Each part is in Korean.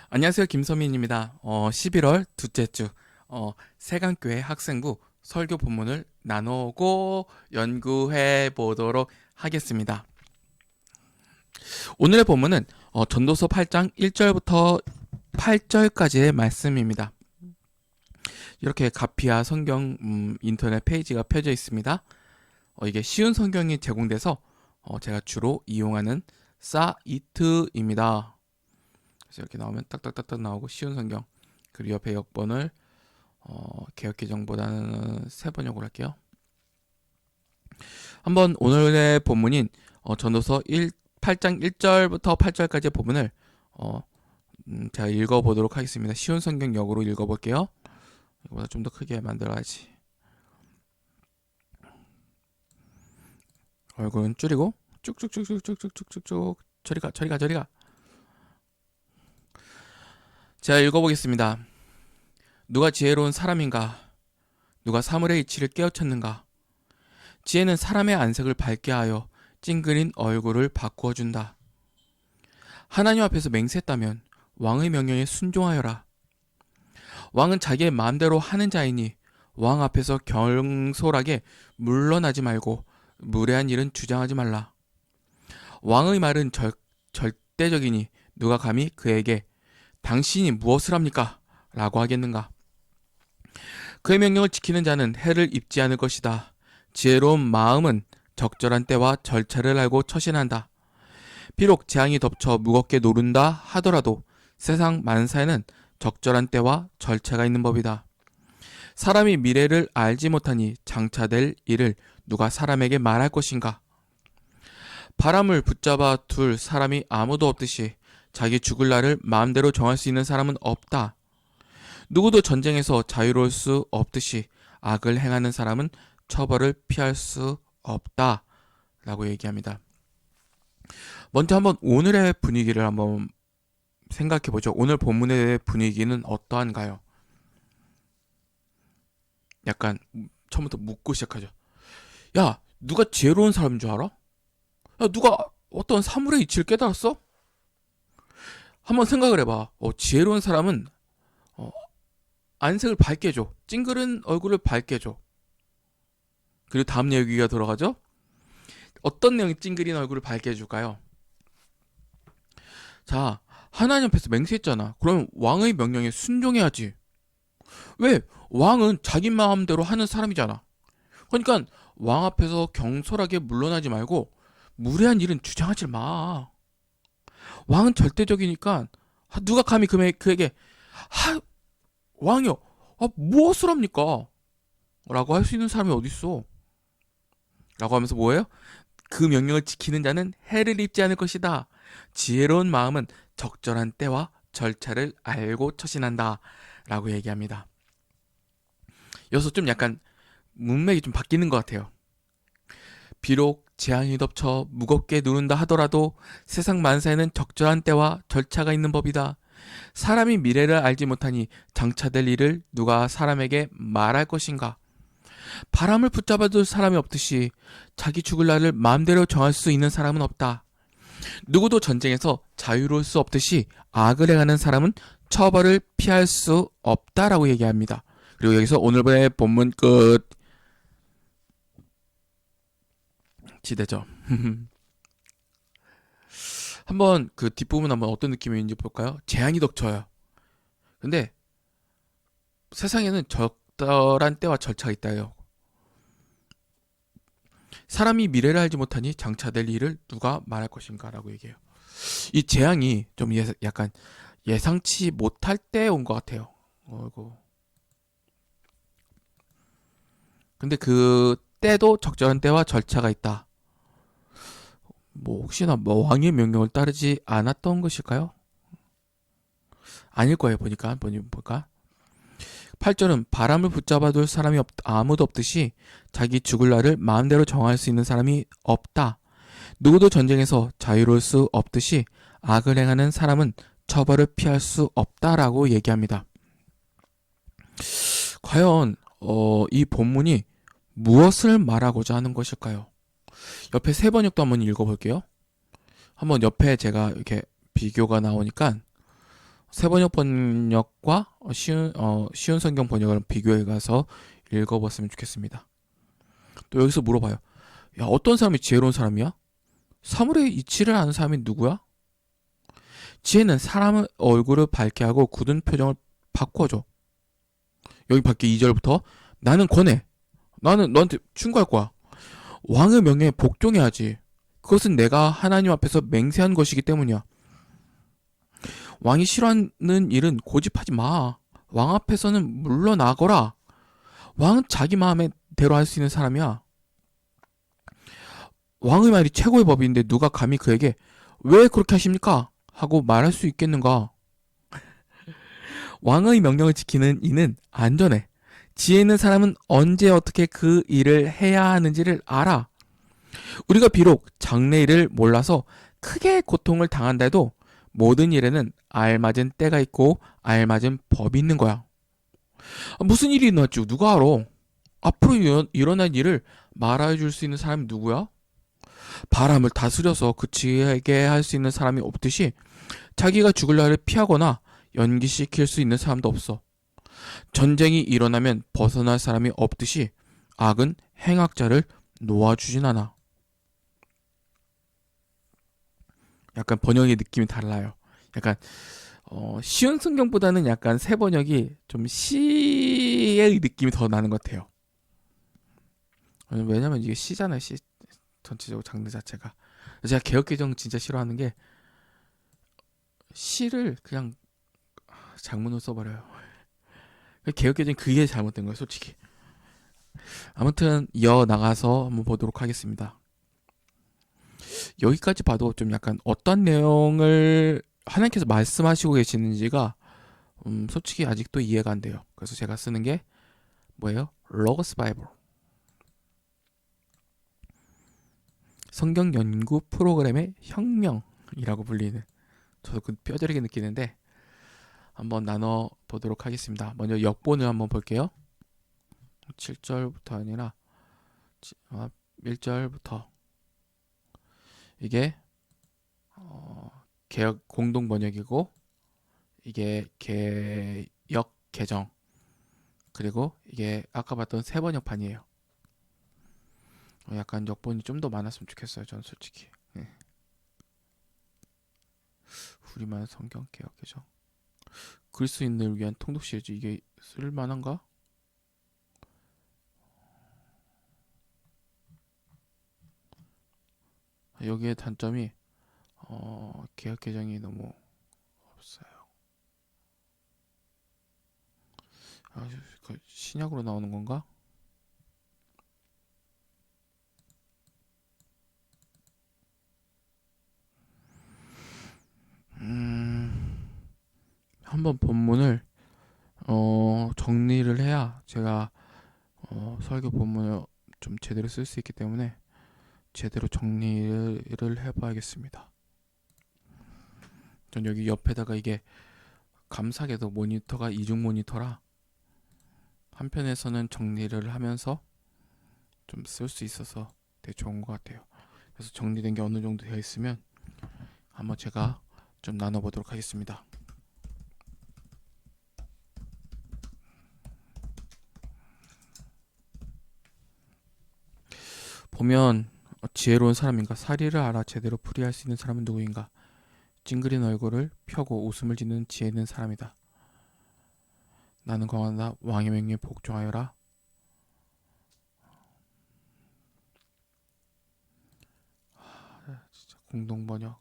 안녕하세요. 김서민입니다. 11월 둘째 주 세강교회 학생부 설교 본문을 나누고 연구해 보도록 하겠습니다. 오늘의 본문은 전도서 8장 1절부터 8절까지의 말씀입니다. 이렇게 가피아 성경 인터넷 페이지가 펴져 있습니다. 이게 쉬운 성경이 제공돼서 제가 주로 이용하는 사이트입니다. 그래서 이렇게 나오면 딱딱딱딱 나오고 쉬운 성경, 그리고 옆에 역번을 개역개정보다는 세 번역으로 할게요. 한번 오늘의 본문인 전도서 8장 1절부터 8절까지의 본문을 제가 읽어보도록 하겠습니다. 쉬운 성경역으로 읽어볼게요. 이거보다 좀 더 크게 만들어야지. 얼굴은 줄이고 쭉쭉쭉쭉쭉쭉쭉쭉 저리가. 제가 읽어보겠습니다. 누가 지혜로운 사람인가? 누가 사물의 이치를 깨우쳤는가? 지혜는 사람의 안색을 밝게 하여 찡그린 얼굴을 바꾸어 준다. 하나님 앞에서 맹세했다면 왕의 명령에 순종하여라. 왕은 자기의 마음대로 하는 자이니 왕 앞에서 경솔하게 물러나지 말고 무례한 일은 주장하지 말라. 왕의 말은 절대적이니 누가 감히 그에게 당신이 무엇을 합니까? 라고 하겠는가? 그의 명령을 지키는 자는 해를 입지 않을 것이다. 지혜로운 마음은 적절한 때와 절차를 알고 처신한다. 비록 재앙이 덮쳐 무겁게 노른다 하더라도 세상 만사에는 적절한 때와 절차가 있는 법이다. 사람이 미래를 알지 못하니 장차될 일을 누가 사람에게 말할 것인가? 바람을 붙잡아 둘 사람이 아무도 없듯이 자기 죽을 날을 마음대로 정할 수 있는 사람은 없다. 누구도 전쟁에서 자유로울 수 없듯이 악을 행하는 사람은 처벌을 피할 수 없다. 라고 얘기합니다. 먼저 한번 오늘의 분위기를 한번 생각해 보죠. 오늘 본문의 분위기는 어떠한가요? 약간 처음부터 묻고 시작하죠. 야, 누가 지혜로운 사람인 줄 알아? 야, 누가 어떤 사물의 이치를 깨달았어? 한번 생각을 해봐. 지혜로운 사람은 안색을 밝게 해줘. 찡그린 얼굴을 밝게 해줘. 그리고 다음 얘기가 돌아가죠. 어떤 내용이 찡그린 얼굴을 밝게 해줄까요? 자, 하나님 앞에서 맹세했잖아. 그럼 왕의 명령에 순종해야지. 왜? 왕은 자기 마음대로 하는 사람이잖아. 그러니까 왕 앞에서 경솔하게 물러나지 말고 무례한 일은 주장하지 마. 왕은 절대적이니까 누가 감히 그에게 왕이요, 무엇을 합니까? 라고 할 수 있는 사람이 어딨어? 라고 하면서 뭐예요? 그 명령을 지키는 자는 해를 입지 않을 것이다. 지혜로운 마음은 적절한 때와 절차를 알고 처신한다. 라고 얘기합니다. 여기서 좀 약간 문맥이 좀 바뀌는 것 같아요. 비록 재앙이 덮쳐 무겁게 누른다 하더라도 세상 만사에는 적절한 때와 절차가 있는 법이다. 사람이 미래를 알지 못하니 장차될 일을 누가 사람에게 말할 것인가? 바람을 붙잡아둘 사람이 없듯이 자기 죽을 날을 마음대로 정할 수 있는 사람은 없다. 누구도 전쟁에서 자유로울 수 없듯이 악을 행하는 사람은 처벌을 피할 수 없다라고 얘기합니다. 그리고 여기서 오늘의 본문 끝. 지대죠. 한번 그 뒷부분 한번 어떤 느낌인지 볼까요? 재앙이 덮쳐요. 근데 세상에는 적절한 때와 절차가 있다요. 사람이 미래를 알지 못하니 장차될 일을 누가 말할 것인가 라고 얘기해요. 이 재앙이 좀 약간 예상치 못할 때 온 것 같아요. 이거. 근데 그 때도 적절한 때와 절차가 있다. 뭐 혹시나 뭐 왕의 명령을 따르지 않았던 것일까요? 아닐 거예요. 보니까 8절은 바람을 붙잡아둘 사람이 아무도 없듯이 자기 죽을 날을 마음대로 정할 수 있는 사람이 없다. 누구도 전쟁에서 자유로울 수 없듯이 악을 행하는 사람은 처벌을 피할 수 없다라고 얘기합니다. 과연 이 본문이 무엇을 말하고자 하는 것일까요? 옆에 세 번역도 한번 읽어볼게요. 한번 옆에 제가 이렇게 비교가 나오니까 세번역 번역과 쉬운 성경 번역을 비교해 가서 읽어봤으면 좋겠습니다. 또 여기서 물어봐요. 야, 어떤 사람이 지혜로운 사람이야? 사물의 이치를 아는 사람이 누구야? 지혜는 사람의 얼굴을 밝게 하고 굳은 표정을 바꿔줘. 여기 밖에 2절부터 나는 권해. 나는 너한테 충고할 거야. 왕의 명예에 복종해야지. 그것은 내가 하나님 앞에서 맹세한 것이기 때문이야. 왕이 싫어하는 일은 고집하지 마. 왕 앞에서는 물러나거라. 왕은 자기 마음에 대로 할 수 있는 사람이야. 왕의 말이 최고의 법인데 누가 감히 그에게 왜 그렇게 하십니까? 하고 말할 수 있겠는가? 왕의 명령을 지키는 이는 안전해. 지혜 있는 사람은 언제 어떻게 그 일을 해야 하는지를 알아. 우리가 비록 장래일을 몰라서 크게 고통을 당한다 해도 모든 일에는 알맞은 때가 있고 알맞은 법이 있는 거야. 무슨 일이 일어날지 누가 알아? 앞으로 일어날 일을 말해 줄 수 있는 사람이 누구야? 바람을 다스려서 그치게 할 수 있는 사람이 없듯이 자기가 죽을 날을 피하거나 연기시킬 수 있는 사람도 없어. 전쟁이 일어나면 벗어날 사람이 없듯이 악은 행악자를 놓아주진 않아. 약간 번역의 느낌이 달라요. 약간 쉬운 성경보다는 약간 새 번역이 좀 시의 느낌이 더 나는 것 같아요. 왜냐면 이게 시잖아요. 시 전체적으로 장르 자체가. 제가 개혁개정 진짜 싫어하는 게 시를 그냥 장문으로 써버려요. 개혁개정이 그게 잘못된 거예요, 솔직히. 아무튼 이어나가서 한번 보도록 하겠습니다. 여기까지 봐도 좀 약간 어떤 내용을 하나님께서 말씀하시고 계시는지가 솔직히 아직도 이해가 안 돼요. 그래서 제가 쓰는 게 뭐예요? 로고스 바이블. 성경 연구 프로그램의 혁명이라고 불리는, 저도 그 뼈저리게 느끼는데 한번 나눠 보도록 하겠습니다. 먼저 역본을 한번 볼게요. 7절부터 아니라 1절부터. 이게 개혁 공동 번역이고, 이게 개역 개정, 그리고 이게 아까 봤던 새 번역판이에요. 약간 역본이 좀 더 많았으면 좋겠어요, 전 솔직히. 네. 우리만 성경 개혁 개정, 그리스인을 위한 통독 시리즈, 이게 쓸만한가? 여기에 단점이 개혁 개정이 너무 없어요. 그 신약으로 나오는 건가? 한번 본문을 정리를 해야 제가 설교 본문을 좀 제대로 쓸 수 있기 때문에 제대로 정리를 해봐야겠습니다. 전 여기 옆에다가 이게 감사하게도 모니터가 이중 모니터라 한편에서는 정리를 하면서 좀 쓸 수 있어서 되게 좋은 것 같아요. 그래서 정리된 게 어느 정도 되어 있으면 한번 제가 좀 나눠보도록 하겠습니다. 보면 지혜로운 사람인가? 사리를 알아 제대로 풀이할 수 있는 사람은 누구인가? 찡그린 얼굴을 펴고 웃음을 짓는 지혜 있는 사람이다. 나는 강하다. 왕의 명령에 복종하여라. 진짜 공동 번역.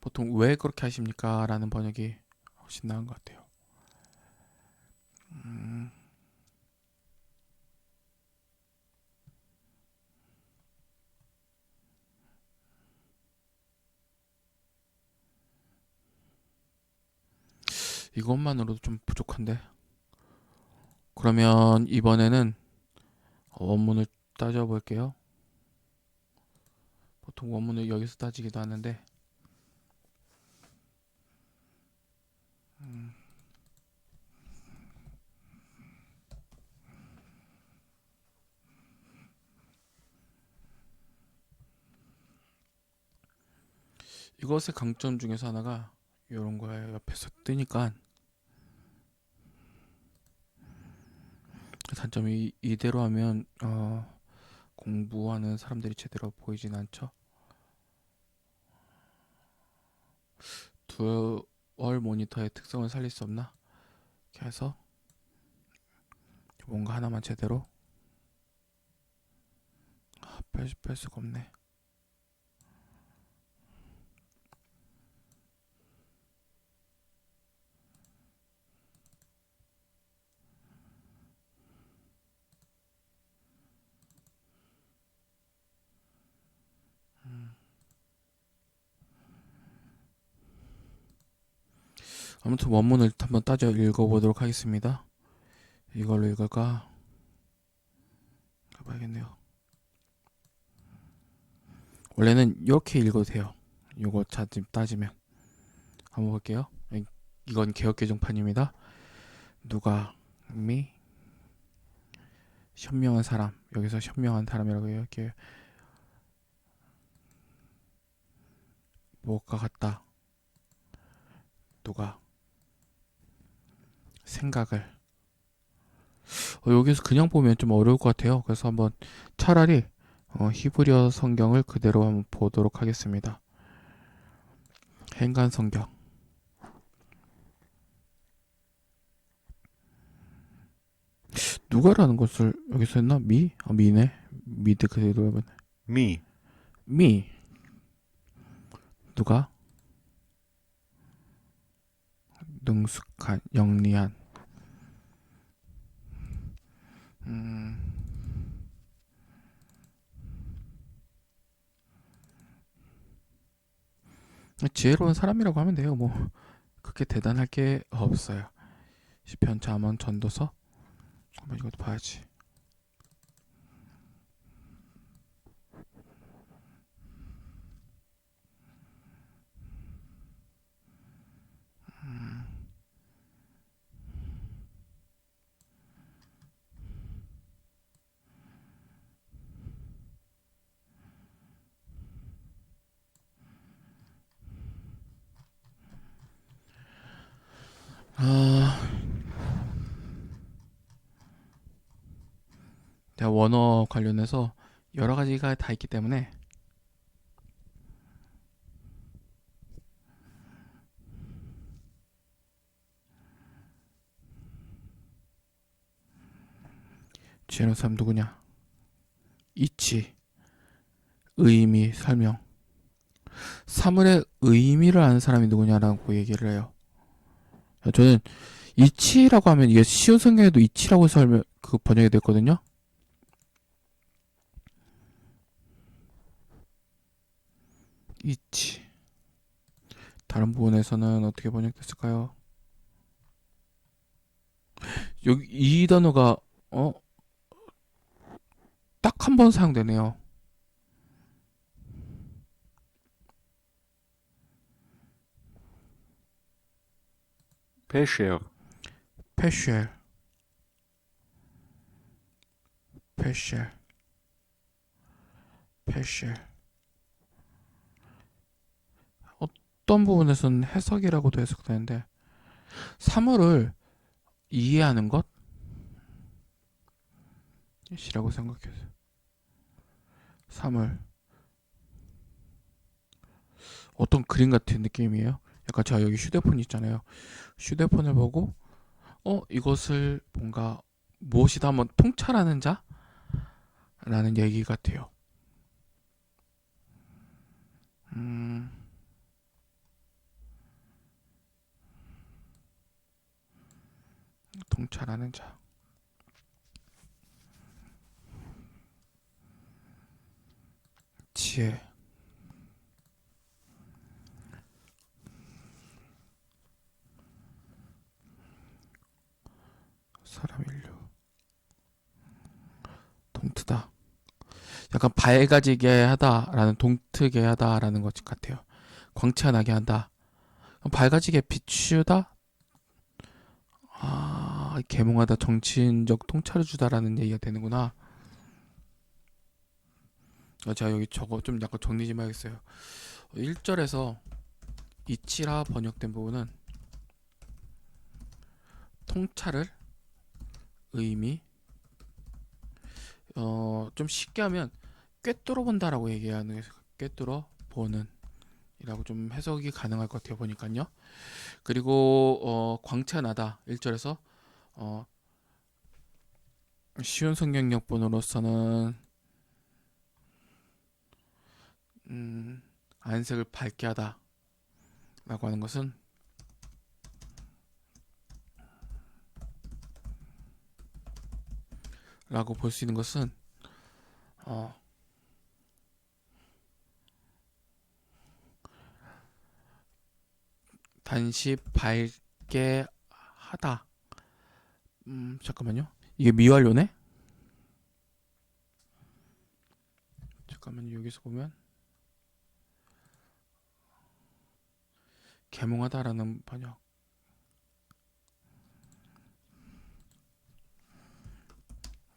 보통 왜 그렇게 하십니까? 라는 번역이 훨씬 나은 것 같아요. 이것만으로도 좀 부족한데. 그러면 이번에는 원문을 따져볼게요. 보통 원문을 여기서 따지기도 하는데 이것의 강점 중에서 하나가 이런 거예요. 옆에서 뜨니까 단점이 이대로 하면 공부하는 사람들이 제대로 보이진 않죠. 듀얼 모니터의 특성을 살릴 수 없나? 이렇게 해서 뭔가 하나만 제대로 뺄 수가 없네. 아무튼 원문을 한번 따져 읽어보도록 하겠습니다. 이걸로 읽을까? 해봐야겠네요. 원래는 이렇게 읽어도 돼요. 요거 따지면 한번 볼게요. 이건 개혁개정판입니다. 누가 현명한 사람, 여기서 현명한 사람이라고 이렇게 뭐가 같다. 누가 생각을 여기서 그냥 보면 좀 어려울 것 같아요. 그래서 한번 차라리 히브리어 성경을 그대로 한번 보도록 하겠습니다. 행간 성경. 누가라는 것을 여기서 했나? 미네. 미드 그대로 해보네. 미. 누가? 능숙한, 영리한. 지혜로운 사람이라고 하면 돼요. 뭐 그렇게 대단할 게 없어요. 시편, 잠언, 전도서. 한번 이것도 봐야지. 내가 원어 관련해서 여러 가지가 다 있기 때문에 지혜로운 사람 누구냐? 이치, 의미, 설명. 사물의 의미를 아는 사람이 누구냐라고 얘기를 해요. 저는 이치라고 하면 이게 쉬운 성경에도 이치라고 번역이 됐거든요. 이치. 다른 부분에서는 어떻게 번역됐을까요? 여기 이 단어가 딱 한 번 사용되네요. פשר, 페쉘. 페쉘. 페쉘. 어떤 부분에서는 해석이라고도 해석되는데 사물을 이해하는 것이라고 생각해서 사물 어떤 그림 같은 느낌이에요. 약간 제가 여기 휴대폰 있잖아요. 휴대폰을 보고 이것을 뭔가 무엇이다 한번 통찰하는 자라는 얘기 같아요. 통찰하는 자. 지혜. 사람 인류. 동트다. 약간 밝아지게 하다라는 동트게 하다라는 것 같아요. 광채나게 한다. 밝아지게 비추다. 계몽하다, 정치인적 통찰을 주다라는 얘기가 되는구나. 제가 여기 저거 좀 약간 정리 좀 해야겠어요. 1절에서 이치라 번역된 부분은 통찰을 의미 좀 쉽게 하면 꿰뚫어 본다라고 얘기하는 꿰뚫어 보는 이라고 좀 해석이 가능할 것 같아요 보니까요. 그리고 광채나다 1절에서 쉬운 성경역본으로서는 안색을 밝게 하다 라고 하는 것은 라고 볼 수 있는 것은 단시 밝게 하다. 잠깐만요. 이게 미완료네? 잠깐만요. 여기서 보면 계몽하다라는 번역.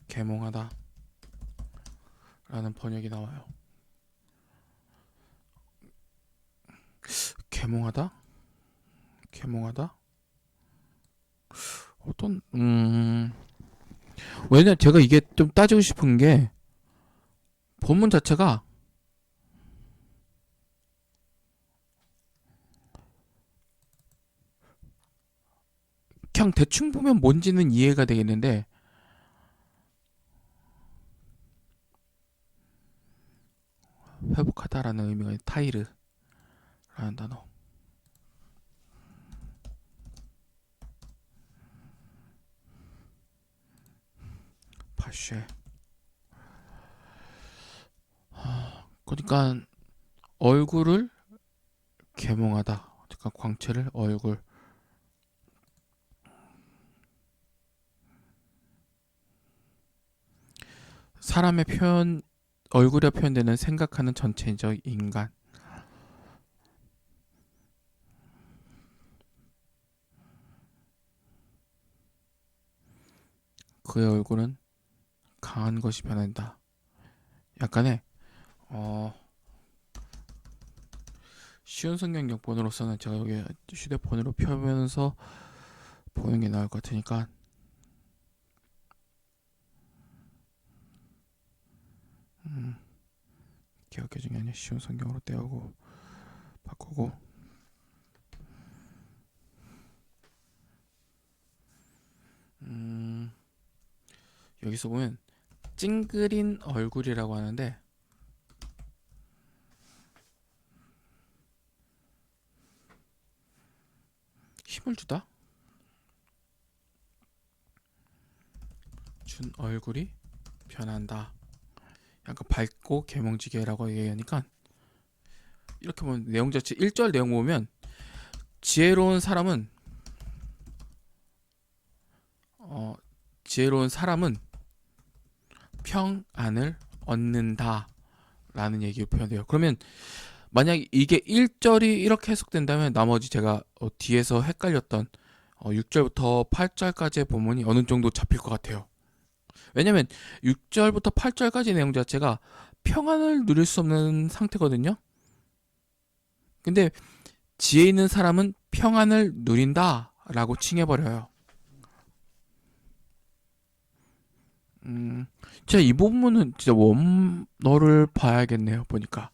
계몽하다 라는 번역이 나와요. 계몽하다? 계몽하다? 어떤 왜냐면 제가 이게 좀 따지고 싶은 게 본문 자체가 그냥 대충 보면 뭔지는 이해가 되겠는데 회복하다라는 의미가 있는 타이르라는 단어. 파쉐. 그러니까 얼굴을 계몽하다. 그러니까 광채를 얼굴. 사람의 표현 얼굴에 표현되는 생각하는 전체적 인간. 그의 얼굴은 강한 것이 변한다. 약간의 쉬운 성경역본으로서는 제가 여기 휴대폰으로 펴면서 보는 게 나을 것 같으니까 기억 개정이 아니라 쉬운 성경으로 떼우고 바꾸고 여기서 보면 찡그린 얼굴이라고 하는데 힘을 주다? 준 얼굴이 변한다. 약간 밝고 개몽지게라고 얘기하니까 이렇게 보면 내용 자체 1절 내용 보면 지혜로운 사람은 평안을 얻는다 라는 얘기가 표현돼요. 그러면 만약 이게 1절이 이렇게 해석된다면 나머지 제가 뒤에서 헷갈렸던 6절부터 8절까지의 본문이 어느 정도 잡힐 것 같아요. 왜냐면 6절부터 8절까지 내용 자체가 평안을 누릴 수 없는 상태거든요. 근데 지혜 있는 사람은 평안을 누린다 라고 칭해버려요. 진짜 이 부분은 진짜 원어를 봐야겠네요 보니까.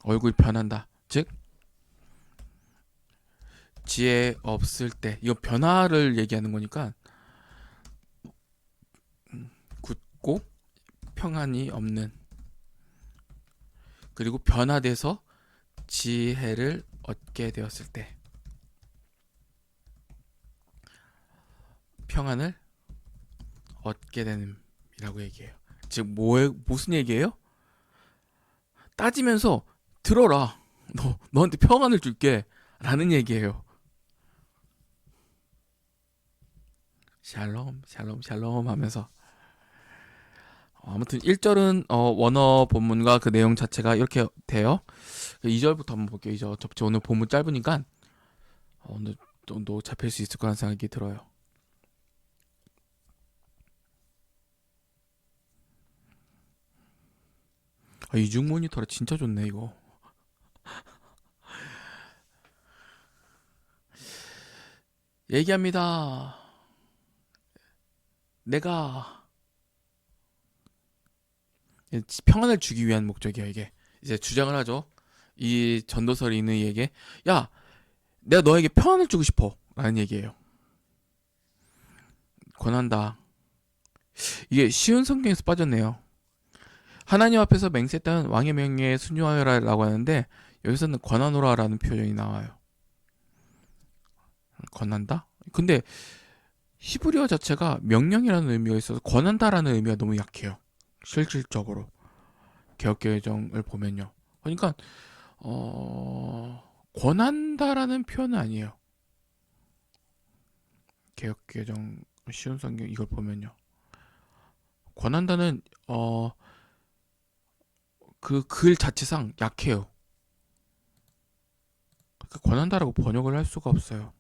얼굴이 변한다. 즉 지혜 없을 때 이거 변화를 얘기하는 거니까 굳고 평안이 없는 그리고 변화돼서 지혜를 얻게 되었을 때 평안을 얻게 되는이라고 얘기해요. 즉 무슨 얘기예요? 따지면서 들어라. 너한테 평안을 줄게 라는 얘기예요. 샬롬 샬롬 샬롬 하면서 아무튼 1절은 원어 본문과 그 내용 자체가 이렇게 돼요. 2절부터 한번 볼게요. 이제 어차피 오늘 본문 짧으니까 오늘 정도 잡힐 수 있을 거라는 생각이 들어요. 아, 이중 모니터라 진짜 좋네 이거. 얘기합니다. 내가 평안을 주기 위한 목적이야 이게. 이제 주장을 하죠. 이 전도설 있는 이에게, 야, 내가 너에게 평안을 주고 싶어 라는 얘기예요. 권한다. 이게 쉬운 성경에서 빠졌네요. 하나님 앞에서 맹세했다는 왕의 명예에 순종하여라 라고 하는데, 여기서는 권하노라 라는 표현이 나와요. 권한다? 근데 히브리어 자체가 명령이라는 의미가 있어서 권한다라는 의미가 너무 약해요. 실질적으로 개혁개정을 보면요. 그러니까 권한다라는 표현은 아니에요. 개혁개정 쉬운 성경 이걸 보면요. 권한다는 그 글 자체상 약해요. 그러니까 권한다라고 번역을 할 수가 없어요.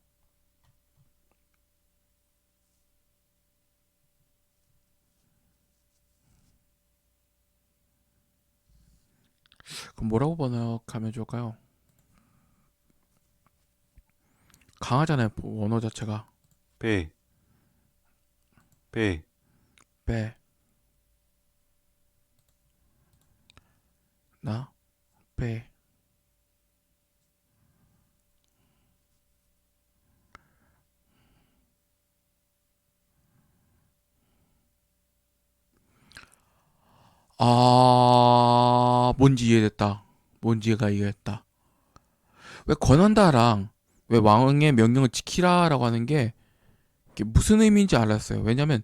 그럼 뭐라고 번역하면 좋을까요? 강하잖아요. 원어 자체가. 배, 배, 배, 나, 배. 아, 뭔지 이해됐다. 뭔지가 이해했다. 왜 권한다랑 왜 왕의 명령을 지키라라고 하는 게 무슨 의미인지 알았어요. 왜냐면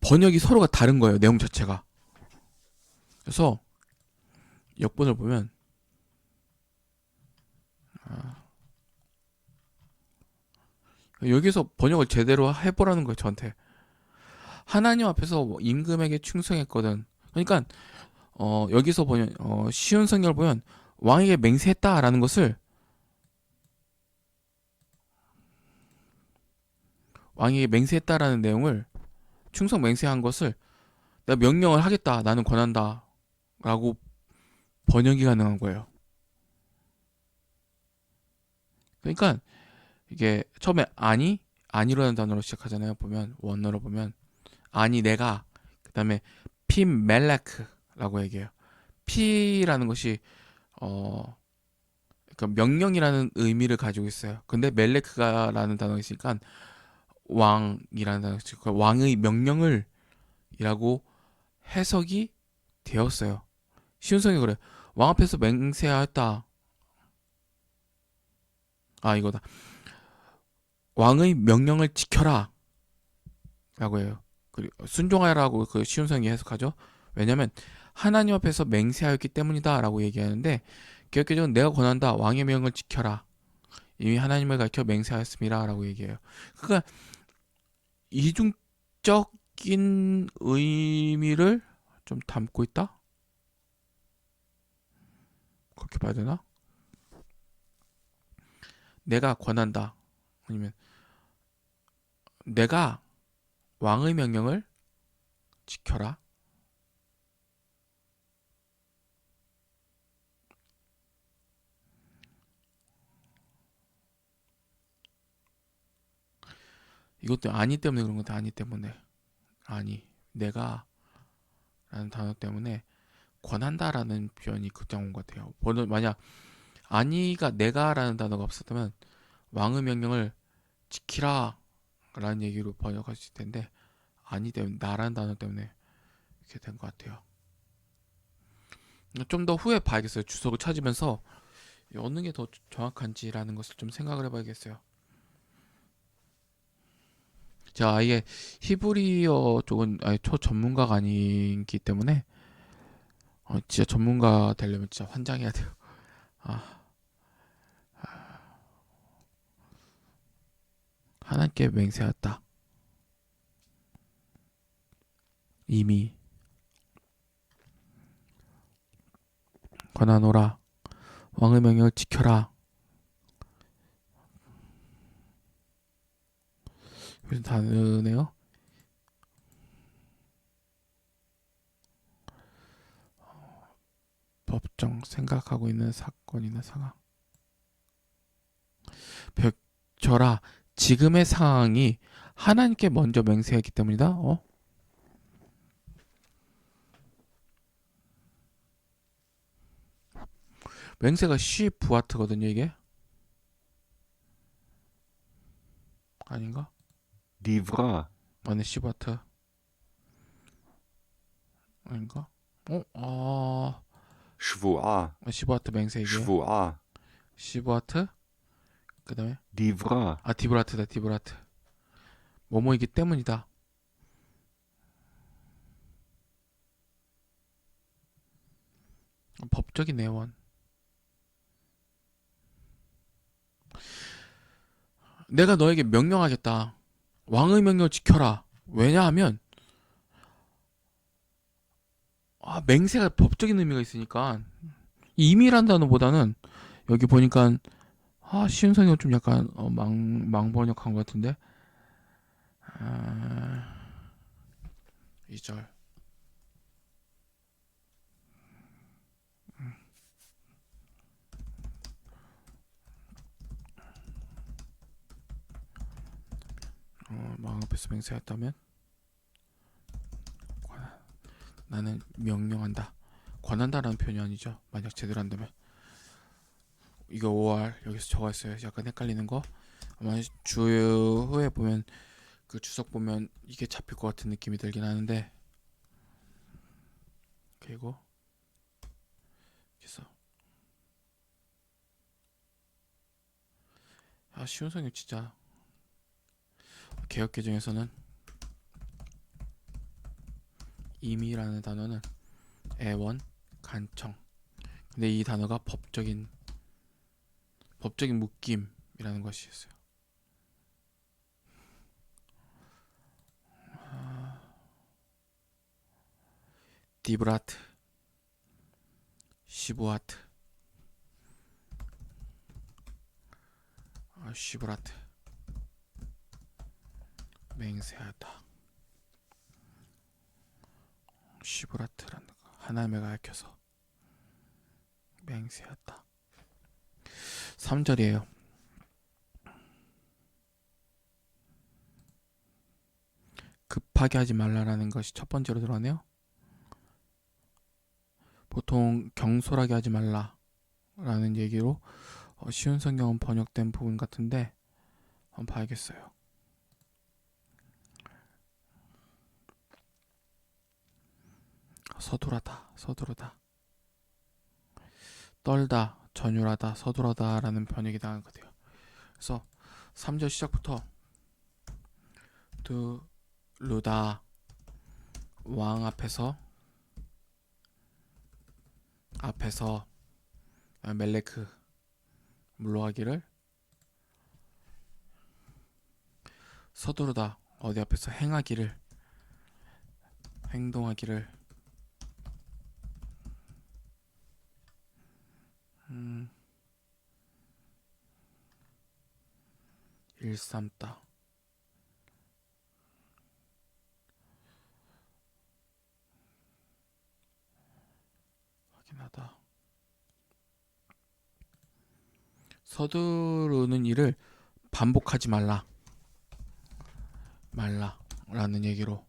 번역이 서로가 다른 거예요. 내용 자체가. 그래서 역본을 보면 여기서 번역을 제대로 해보라는 거예요. 저한테. 하나님 앞에서 뭐 임금에게 충성했거든. 그러니까 여기서 보면 쉬운 성경을 보면 왕에게 맹세했다라는 것을, 왕에게 맹세했다라는 내용을, 충성 맹세한 것을 내가 명령을 하겠다. 나는 권한다라고 번역이 가능한 거예요. 그러니까 이게 처음에 아니라는 단어로 시작하잖아요. 보면 원어로 보면 아니 내가, 그다음에 핀멜레크라고 얘기해요. 피라는 것이 어 그러니까 명령이라는 의미를 가지고 있어요. 근데 멜레크가라는 단어가 있으니까 왕이라는 단어가 있으니까 그 왕의 명령을 이라고 해석이 되었어요. 쉬운 성이 그래. 왕 앞에서 맹세하였다. 아, 이거다. 왕의 명령을 지켜라 라고 해요. 그리고 순종하라고 그 쉬운 성이 해석하죠. 왜냐면 하나님 앞에서 맹세하였기 때문이다 라고 얘기하는데, 기독교적은 내가 권한다. 왕의 명을 지켜라. 이미 하나님을 가르쳐 맹세하였습니다 라고 얘기해요. 그러니까 이중적인 의미를 좀 담고 있다? 그렇게 봐야 되나? 내가 권한다. 아니면 내가 왕의 명령을 지켜라. 이것도 아니 때문에 그런 것도 아니 때문에. 아니. 내가 라는 단어 때문에 권한다라는 표현이 극장 온 것 같아요. 만약 아니가 내가라는 단어가 없었다면 왕의 명령을 지키라 라는 얘기로 번역할 수 있을 텐데, 아니 때문에, 나라는 단어 때문에 이렇게 된 것 같아요. 좀 더 후에 봐야겠어요. 주석을 찾으면서 어느 게 더 정확한지라는 것을 좀 생각을 해봐야겠어요. 제가 아예 히브리어 쪽은 아예 초전문가가 아니기 때문에 진짜 전문가 되려면 진짜 환장해야 돼요. 아, 하나님께 맹세하였다. 이미 권하노라. 왕의 명령을 지켜라. 무슨 단어네요? 법정 생각하고 있는 사건이나 상황. 벽절아 지금의 상황이 하나님께 먼저 맹세했기 때문이다. 맹세가 시부아트거든요, 이게. 아닌가? דיברה, 맞네, 시부아트. 아닌가? שבועה, 시부아트 맹세 이게. שבועה, 시부아트. 그다음에 דיברה, 디브라트다, 디브라트. 뭐뭐이기 때문이다. 법적인 내원. 내가 너에게 명령하겠다. 왕의 명령을 지켜라. 왜냐하면 맹세가 법적인 의미가 있으니까 임의란 단어보다는 여기 보니까 쉬운 성경 좀 약간 망번역한 것 같은데 2절 왕 앞에서 맹세했다면 나는 명령한다. 권한다라는 표현이 아니죠. 만약 제대로 한다면 이거 5월 여기서 적어 있어요. 약간 헷갈리는 거 아마 주후에 보면 그 주석 보면 이게 잡힐 것 같은 느낌이 들긴 하는데 그리고 그래서 쉬운 성경 진짜 개혁개정에서는 임의라는 단어는 애원, 간청. 근데 이 단어가 법적인 묶임이라는 것이었어요. 디브라트, 시부아트, 시브라트, 맹세하다. 시브라트라는 거 하나님을 가르쳐서 맹세하다. 3절이에요. 급하게 하지 말라라는 것이 첫 번째로 들어가네요. 보통 경솔하게 하지 말라라는 얘기로 쉬운 성경은 번역된 부분 같은데 한번 봐야겠어요. 서두르다, 서두르다. 떨다, 전율하다, 서두르다라는 번역이 나온 것 같아요. 그래서 3절 시작부터 두루다 왕 앞에서 멜레크 물러가기를 서두르다 어디 앞에서 행동하기를 일삼다 확인하다 서두르는 일을 반복하지 말라라는 얘기로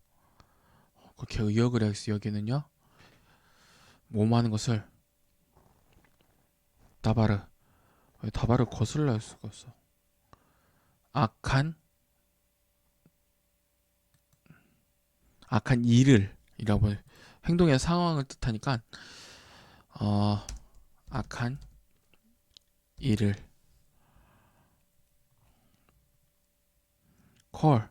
그렇게 의역을 해서 여기는요 뭐뭐 하는 것을 다바르 거슬러 할 수가 없어. 악한 일을 이라고 행동의 상황을 뜻하니까 악한 일을 콜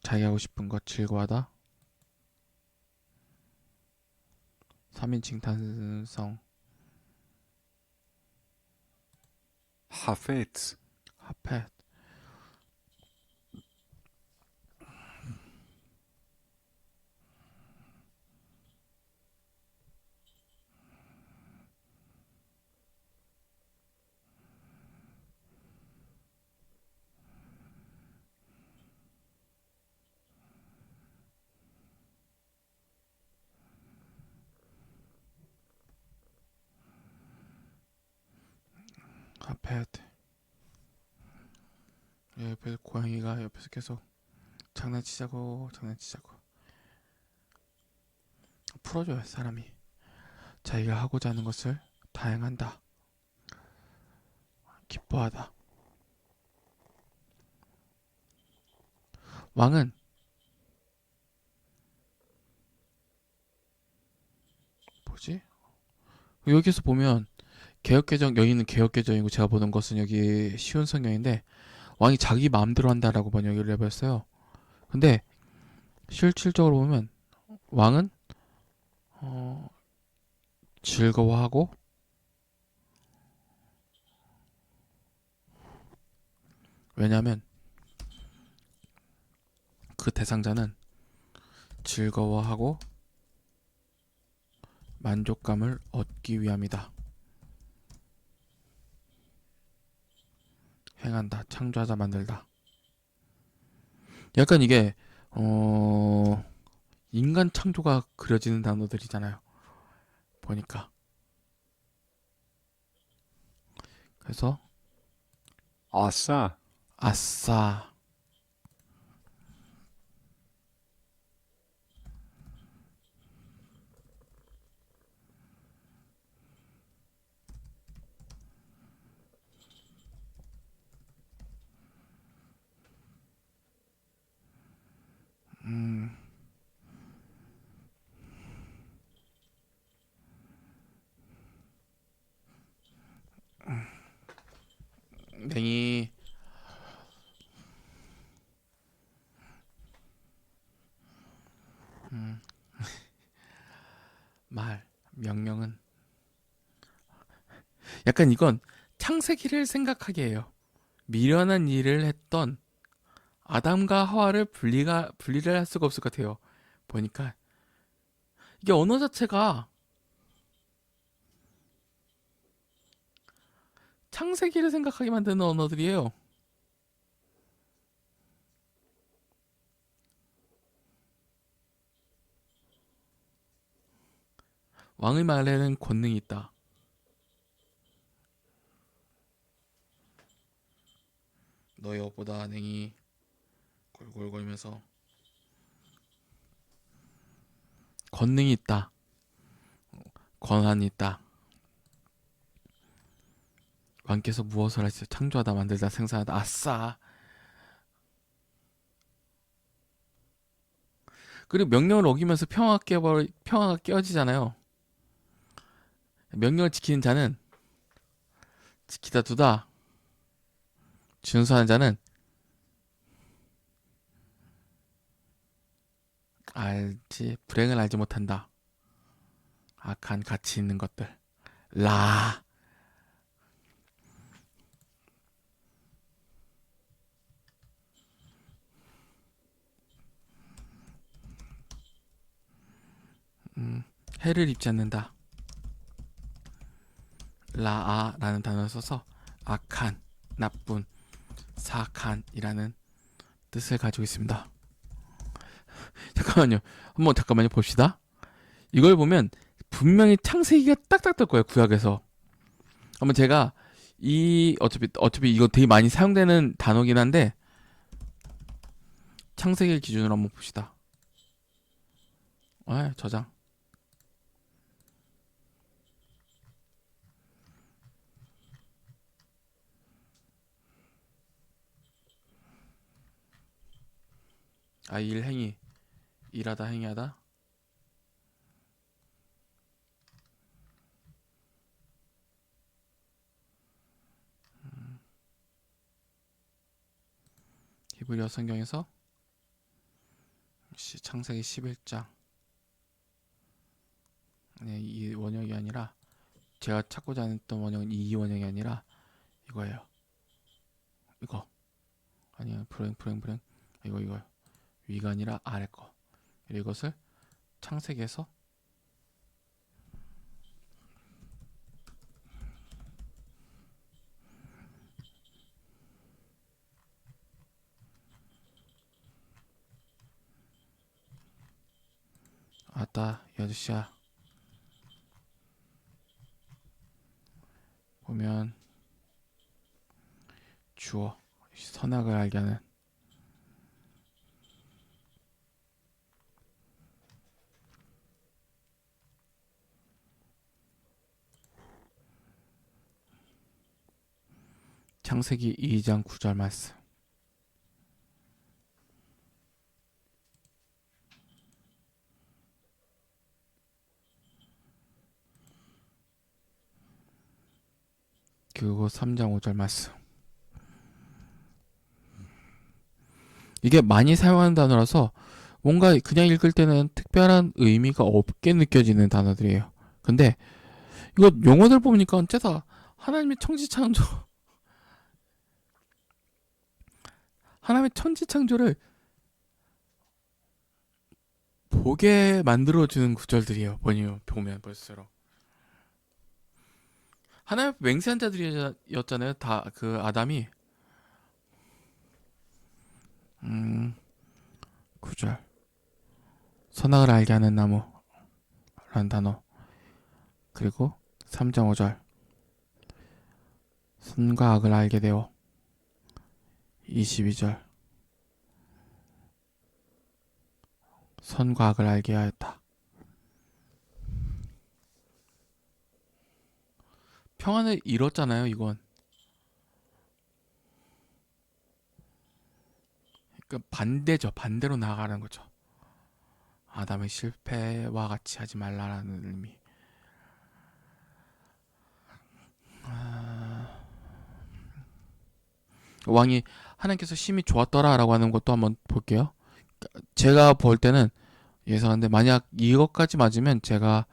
자기 하고 싶은 것 즐거워하다 3인칭 단성 חפץ, 하펫 pet. 옆에서 고양이가 옆에서 계속 장난치자고 풀어줘요 사람이. 자기가 하고자 하는 것을 다행한다, 기뻐하다. 왕은 뭐지? 여기서 보면 개혁개정, 여기는 개혁개정이고 제가 보는 것은 여기 쉬운 성경인데 왕이 자기 마음대로 한다라고 번역을 해버렸어요. 근데 실질적으로 보면 왕은 어, 즐거워하고, 왜냐하면 그 대상자는 즐거워하고 만족감을 얻기 위함이다. 행한다, 창조하자, 만들다. 약간 이게 인간 창조가 그려지는 단어들이잖아요. 보니까. 그래서 아싸, 아싸. 음, 냉이 말 명령은 약간 이건 창세기를 생각하게 해요. 미련한 일을 했던 아담과 하와를 분리를 할 수가 없을 것 같아요. 보니까 이게 언어 자체가 창세기를 생각하게 만드는 언어들이에요. 왕의 말에는 권능이 있다. 너희 업보다 냉이 골골거리면서 권능이 있다. 권한이 있다. 왕께서 무엇을 하시죠? 창조하다, 만들다, 생산하다. 아싸. 그리고 명령을 어기면서 평화가 깨어지잖아요. 명령을 지키는 자는 지키다 두다. 준수하는 자는 불행을 알지 못한다. 악한 가치 있는 것들. 라. 해를 입지 않는다. 라아라는 단어를 써서 악한, 나쁜, 사악한이라는 뜻을 가지고 있습니다. 잠깐만요 봅시다. 이걸 보면 분명히 창세기가 딱딱 뜰 거예요, 구약에서. 한번 제가 어차피 이거 되게 많이 사용되는 단어긴 한데 창세기를 기준으로 한번 봅시다. 저장. 일행이 일하다, 행위하다. 히브리어 성경에서 창세기 11장. 네, 이 원형이 아니라 제가 찾고자 했던 원형은 이 원형이 아니라 이거예요. 이거 아니요, 불행. 이거 위가 아니라 아래 거. 이것을 창세기에서 아따 이 아저씨야 보면 주어. 선악을 알게 하는. 창세기 2장 9절 말씀. 그리고 3장 5절 말씀. 이게 많이 사용하는 단어라서 뭔가 그냥 읽을 때는 특별한 의미가 없게 느껴지는 단어들이에요. 근데 이거 용어들 보니까 어째다 하나님의 천지창조 하나님의 천지창조를 보게 만들어주는 구절들이에요. 보면 볼수록 하나님 맹세한 자들이었잖아요. 다 그 아담이 9절 선악을 알게 하는 나무라는 단어. 그리고 3장 5절 선과 악을 알게 되어 22절 선과 악을 알게 하였다. 평안을 이뤘잖아요. 이건 그러니까 반대죠. 반대로 나아가는 거죠. 아담의 실패와 같이 하지 말라라는 의미. 왕이 하나님께서 심히 좋았더라라고 하는 것도 한번 볼게요. 제가 볼 때는 예상하는데 만약 이것까지 맞으면 제가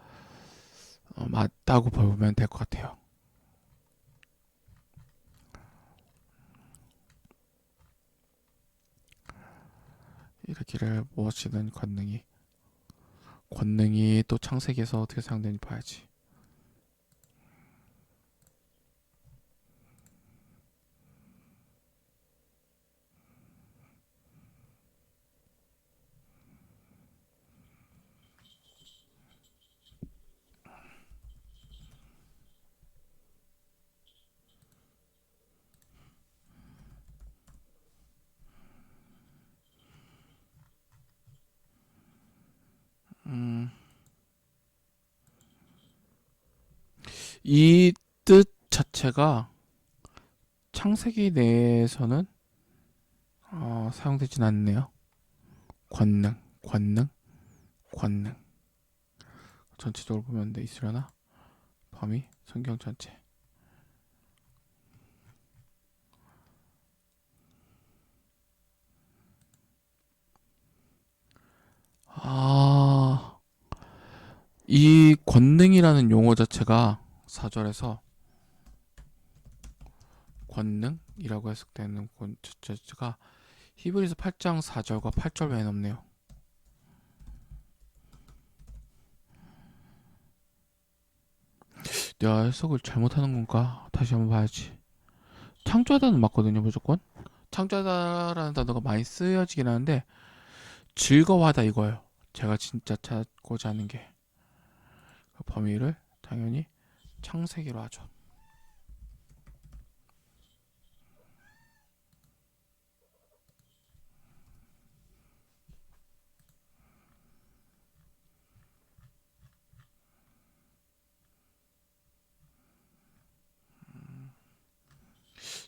맞다고 보면 될 것 같아요. 이르기를 무엇이든 권능이 또 창세기에서 어떻게 사용되는지 봐야지. 이 뜻 자체가 창세기 내에서는 사용되진 않네요. 권능. 전체적으로 보면 있으려나? 범위, 성경 전체. 이 권능이라는 용어 자체가 4절에서 권능이라고 해석되는 권 자체가 히브리서 8장 4절과 8절 외에는 없네요. 내가 해석을 잘못하는 건가? 다시 한번 봐야지. 창조하다는 맞거든요, 무조건. 창조하다라는 단어가 많이 쓰여지긴 하는데 즐거워하다 이거예요. 제가 진짜 찾고자 하는 게. 그 범위를 당연히 창세기로 하죠.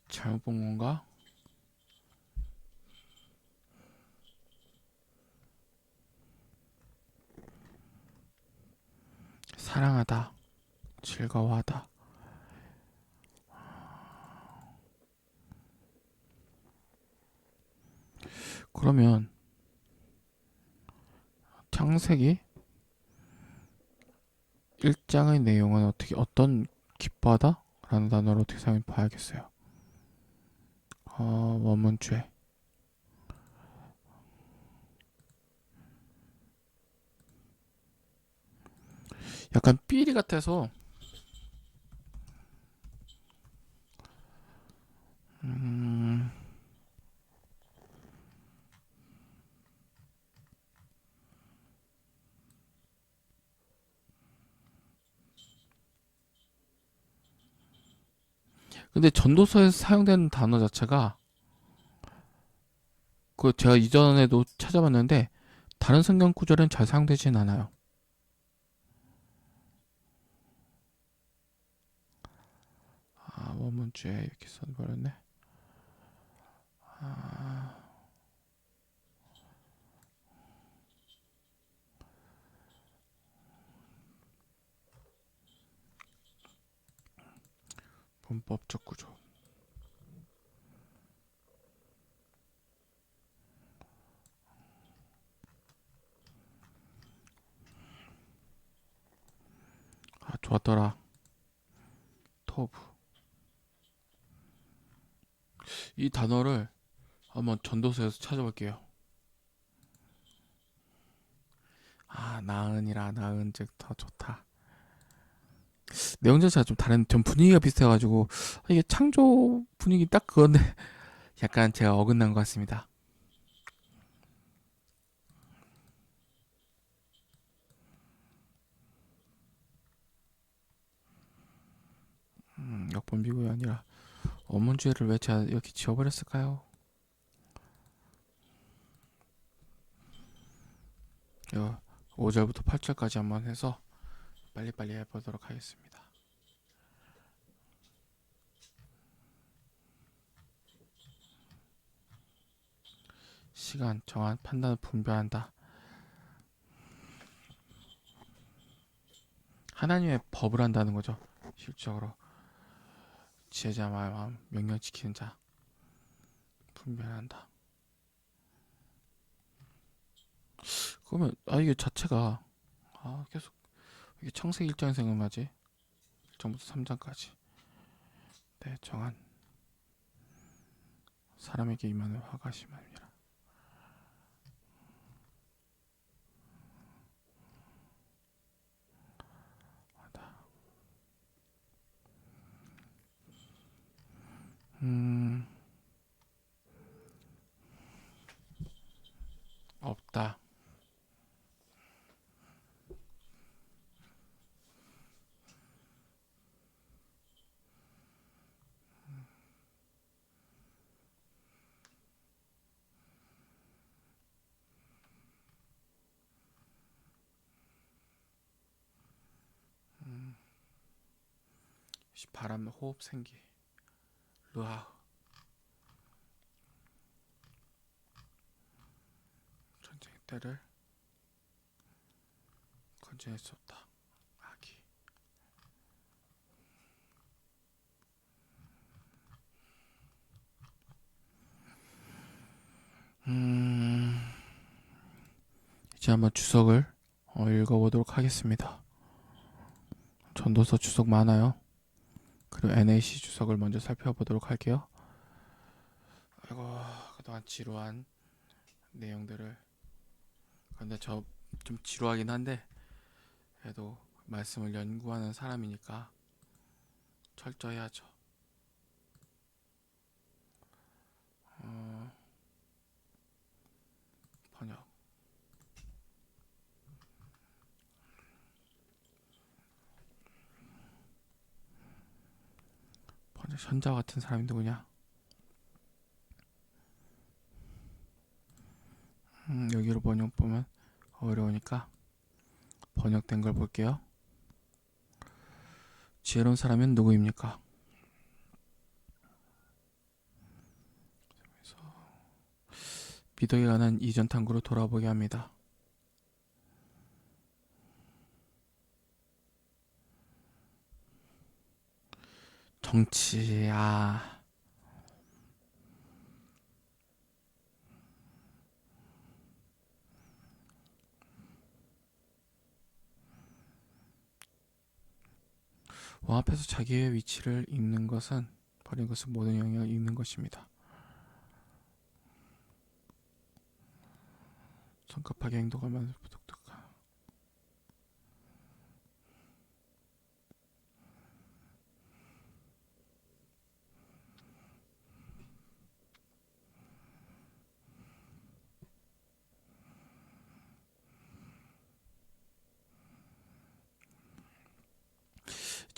잘못 본 건가? 사랑하다, 즐거워하다. 그러면 창세기 1장의 내용은 어떤 기뻐하다? 라는 단어로 어떻게 사용해 봐야겠어요. 원문주에 약간 삐리 같아서 근데 전도서에서 사용되는 단어 자체가 그 제가 이전에도 찾아봤는데 다른 성경 구절엔 잘 사용되진 않아요. 아, 원문주에 이렇게 써버렸네. 아, 문법적 구조. 아, 좋았더라. 토브. 이 단어를 한번 전도서에서 찾아볼게요. 아, 나은이라 나은 즉 더 좋다. 내용 자체가 좀 다른, 좀 분위기가 비슷해가지고 이게 창조 분위기 딱 그건데 약간 제가 어긋난 것 같습니다. 역번 미국이 아니라 어문주의를 왜 제가 이렇게 지워버렸을까요? 5절부터 8절까지 한번 해서 빨리빨리 해보도록 하겠습니다. 시간, 정한, 판단을 분별한다. 하나님의 법을 한다는 거죠. 실적으로 지혜자 마음 명령 지키는 자 분별한다. 그러면 이게 자체가 계속 이게 창세기 1장이 생각나지? 1장부터 3장까지. 네, 정한 사람에게 임하는 화가 심함이라. 음, 없다. 바람, 호흡, 생기. 루아. 전쟁의 때를 건져낼 수 없다. 아기. 이제 한번 주석을 읽어보도록 하겠습니다. 전도서 주석 많아요. 그리고 NAC 주석을 먼저 살펴보도록 할게요. 아이고, 그동안 지루한 내용들을. 근데 저 좀 지루하긴 한데 그래도 말씀을 연구하는 사람이니까 철저해야죠. 번역. 번역 현자 같은 사람이 누구냐? 여기로 번역 보면 어려우니까 번역된 걸 볼게요. 지혜로운 사람은 누구입니까? 미덕에 관한 이전 탐구로 돌아보게 합니다. 정치, 왕 앞에서 자기의 위치를 잃는 것은 버린 것은 모든 영역을 잃는 것입니다. 성급하게 행동하면 독특한.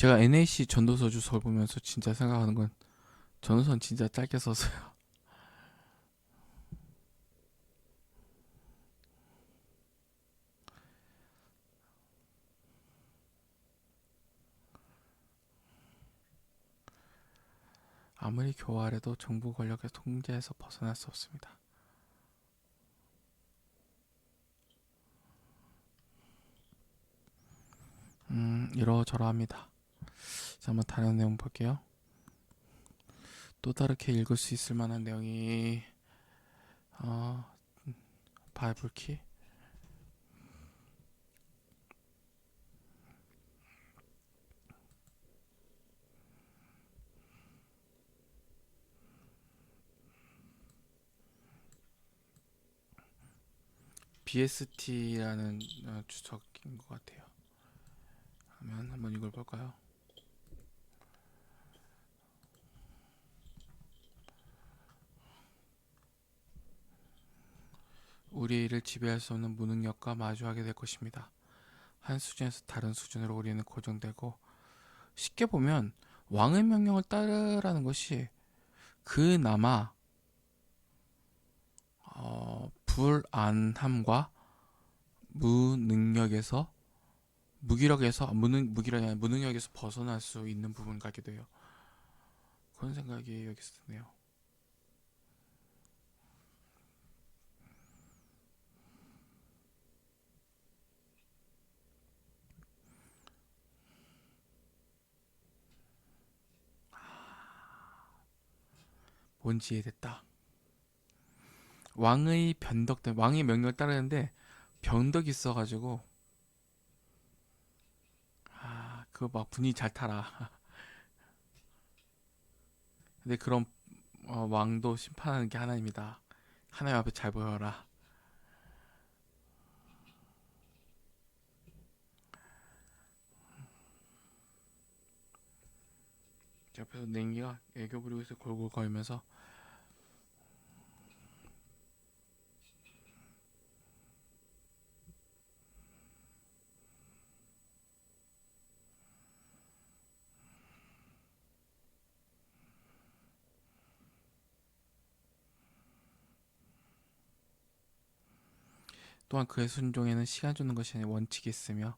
제가 NAC 전도서 주석을 보면서 진짜 생각하는 건 전도서는 진짜 짧게 썼어요. 아무리 교활해도 정부 권력의 통제에서 벗어날 수 없습니다. 이러저러합니다. 자, 한번 다른 내용 볼게요. 또 다르게 읽을 수 있을 만한 내용이 어, 바이블키 BST라는 주석인 것 같아요. 그러면 한번 이걸 볼까요? 우리의 일을 지배할 수 없는 무능력과 마주하게 될 것입니다. 한 수준에서 다른 수준으로 우리는 고정되고, 쉽게 보면 왕의 명령을 따르라는 것이 그나마 불안함과 무능력에서 무기력이 아니라 무능력에서 벗어날 수 있는 부분 같기도 해요. 그런 생각이 여기서 드네요. 뭔지 이해됐다. 왕의 명령을 따르는데 변덕이 있어가지고, 그거 막 분위기 잘 타라. 근데 그런 왕도 심판하는 게 하나입니다. 하나님 앞에 잘 보여라. 옆에서 냉기가 애교 부리고 있어 골골거리면서. 또한 그의 순종에는 시간 주는 것이 아닌 원칙이 있으며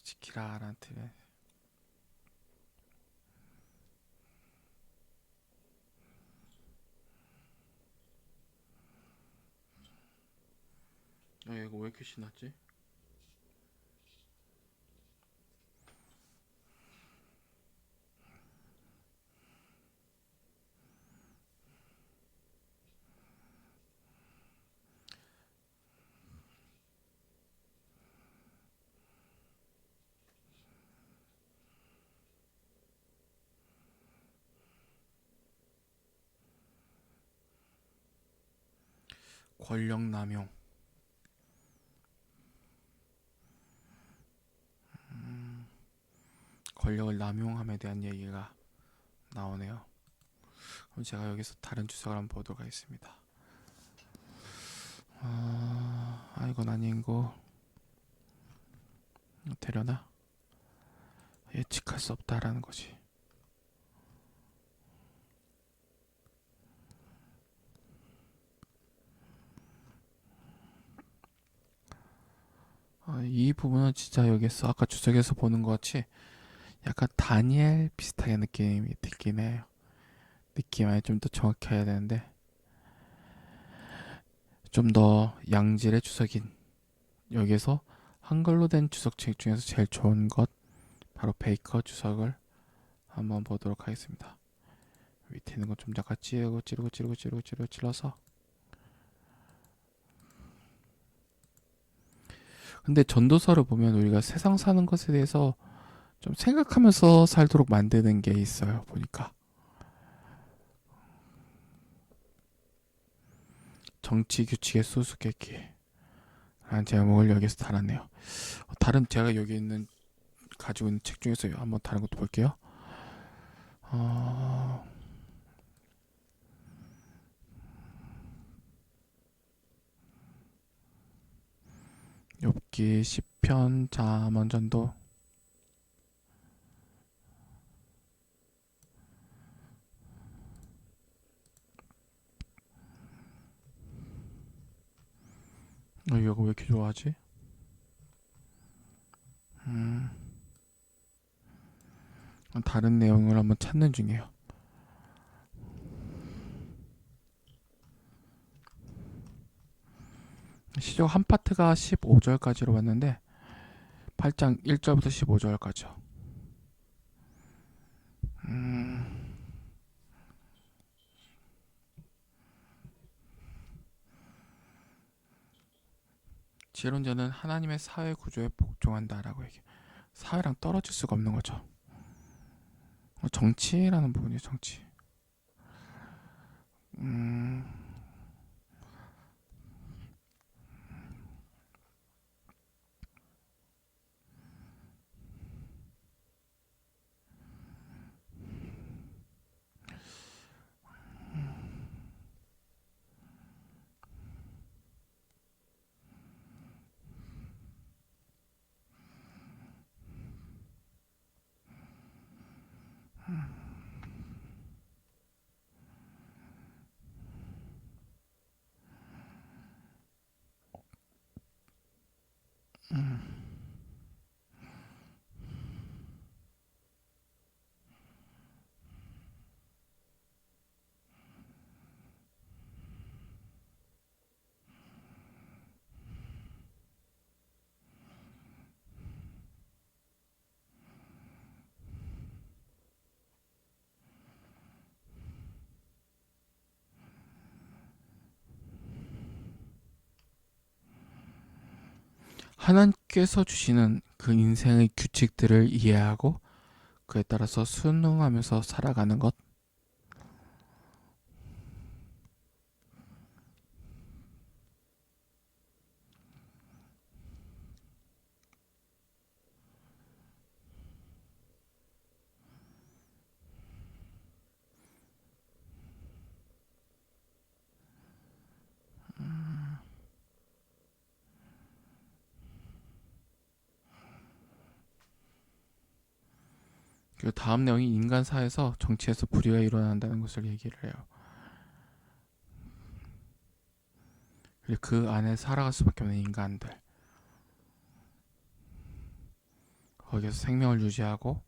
지키라라는 틀에. 이거 왜 이렇게 신났지? 권력 남용. 권력을 남용함에 대한 얘기가 나오네요. 그럼 제가 여기서 다른 주석을 한번 보도록 하겠습니다. 이건 아닌 거 되려나? 예측할 수 없다라는 거지. 이 부분은 진짜 여기서 아까 주석에서 보는 것 같이 약간 다니엘 비슷하게 느낌이 들긴 해요. 느낌이 좀 더 정확히 해야 되는데 좀 더 양질의 주석인, 여기서 한글로 된 주석책 중에서 제일 좋은 것 바로 베이커 주석을 한번 보도록 하겠습니다. 밑에 있는 거 좀 약간 찌르고 찔러서. 근데 전도서를 보면 우리가 세상 사는 것에 대해서 좀 생각하면서 살도록 만드는 게 있어요. 보니까 정치 규칙의 수수께끼 라는 제목을 여기서 달았네요. 다른 제가 여기 있는 가지고 있는 책 중에서 한번 다른 것도 볼게요. 욥기, 시편, 시편 잠언전도 이거 왜 이렇게 좋아하지? 음, 다른 내용을 한번 찾는 중이에요. 시조 한 파트가 15절까지로 왔는데 8장 1절부터 15절까지요. 음, 지론자는 하나님의 사회 구조에 복종한다라고 얘기해요. 사회랑 떨어질 수가 없는 거죠. 정치라는 부분이 정치. 음, 하나님께서 주시는 그 인생의 규칙들을 이해하고 그에 따라서 순응하면서 살아가는 것. 그리고 다음 내용이 인간 사회에서 정치에서 불의가 일어난다는 것을 얘기를 해요. 그리고 그 안에 살아갈 수밖에 없는 인간들. 거기에서 생명을 유지하고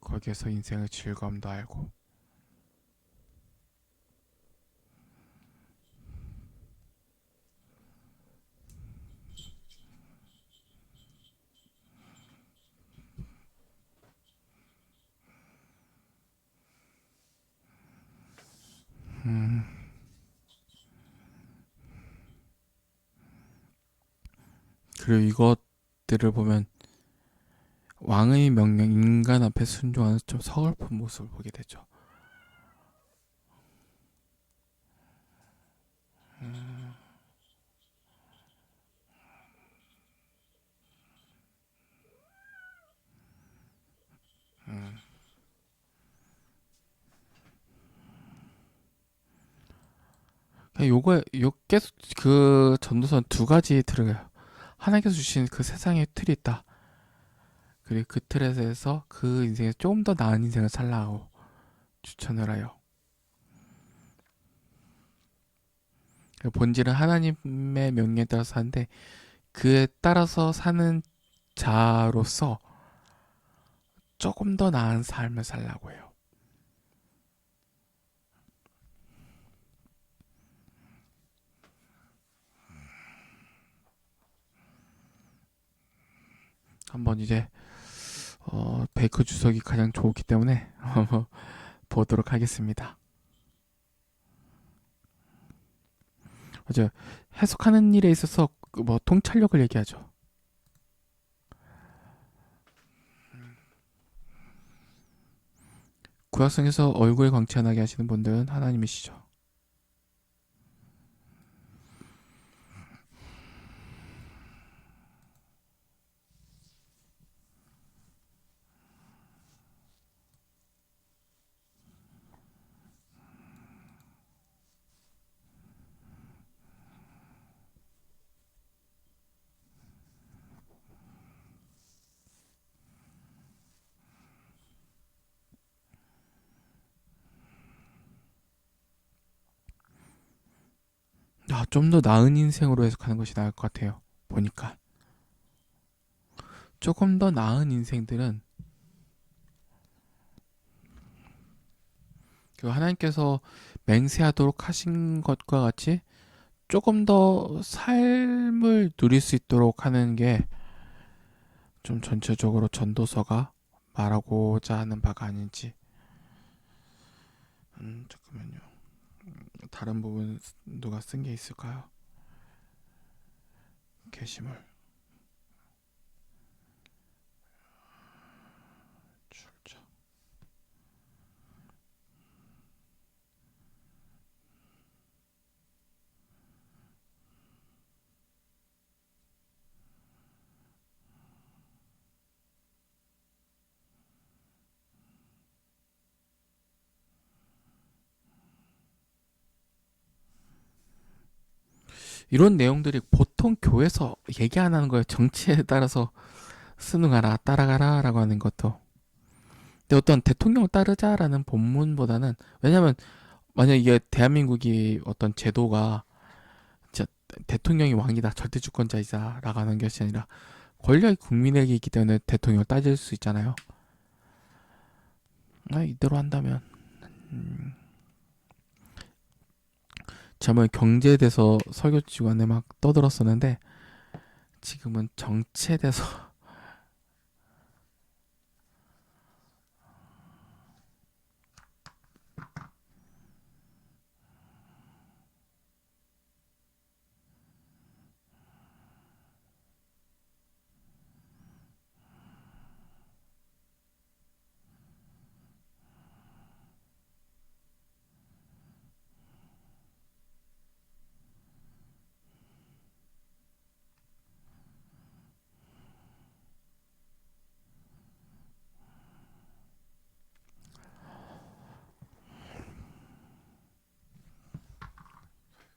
거기에서 인생의 즐거움도 알고. 음, 그리고 이것들을 보면 왕의 명령, 인간 앞에 순종하는 좀 서글픈 모습을 보게 되죠. 요 계속 그 전도선 두 가지 들어가요. 하나님께서 주신 그 세상에 틀이 있다. 그리고 그 틀에서 그 인생에 조금 더 나은 인생을 살라고 추천을 해요. 본질은 하나님의 명령에 따라서 사는데 그에 따라서 사는 자로서 조금 더 나은 삶을 살라고 해요. 한번 이제 베이커 주석이 가장 좋기 때문에 보도록 하겠습니다. 어제 해석하는 일에 있어서 뭐 통찰력을 얘기하죠. 구약성에서 얼굴에 광채나게 하시는 분들은 하나님이시죠. 좀 더 나은 인생으로 해석하는 것이 나을 것 같아요. 보니까 조금 더 나은 인생들은 그 하나님께서 맹세하도록 하신 것과 같이 조금 더 삶을 누릴 수 있도록 하는 게 좀 전체적으로 전도서가 말하고자 하는 바가 아닌지. 잠깐만요. 다른 부분 누가 쓴 게 있을까요? 게시물 출처. 이런 내용들이 보통 교회에서 얘기 안 하는 거예요. 정치에 따라서 순응하라, 따라가라라고 하는 것도. 근데 어떤 대통령을 따르자라는 본문보다는, 왜냐면 만약 이게 대한민국이 어떤 제도가 진짜 대통령이 왕이다, 절대 주권자이다라고 하는 것이 아니라 권력이 국민에게 있기 때문에 대통령을 따질 수 있잖아요. 이대로 한다면 저번 경제에 대해서 설교 주간에 막 떠들었었는데 지금은 정치에 대해서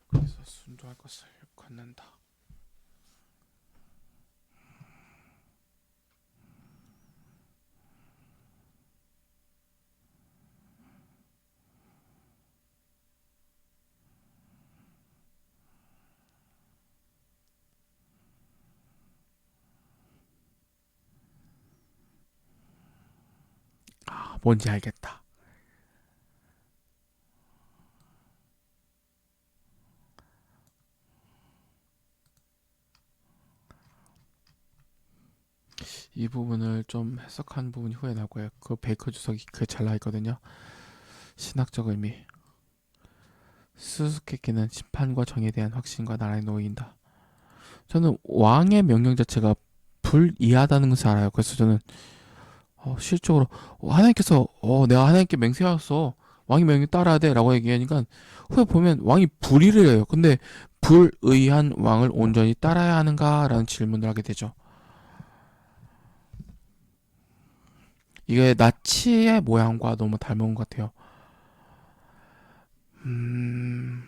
그래서 순종할 것을 걷는다. 뭔지 알겠다. 이 부분을 좀 해석한 부분이 후에 나고요. 그 베이커 주석이 그게 잘 나와 있거든요. 신학적 의미. 수수께끼는 심판과 정에 대한 확신과 나라에 놓인다. 저는 왕의 명령 자체가 불이하다는 것을 알아요. 그래서 저는 실적으로 하나님께서 내가 하나님께 맹세하였어. 왕이 명령 따라야 돼라고 얘기하니까 후에 보면 왕이 불의를 해요. 근데 불의한 왕을 온전히 따라야 하는가라는 질문을 하게 되죠. 이게 나치의 모양과 너무 닮은 것 같아요. 음,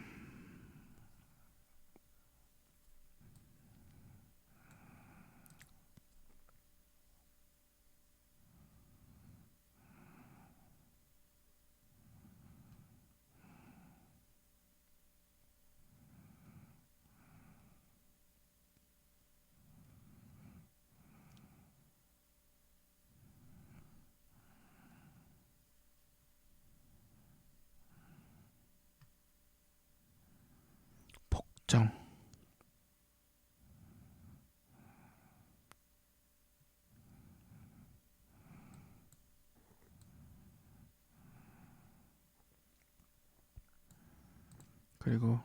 복정. 그리고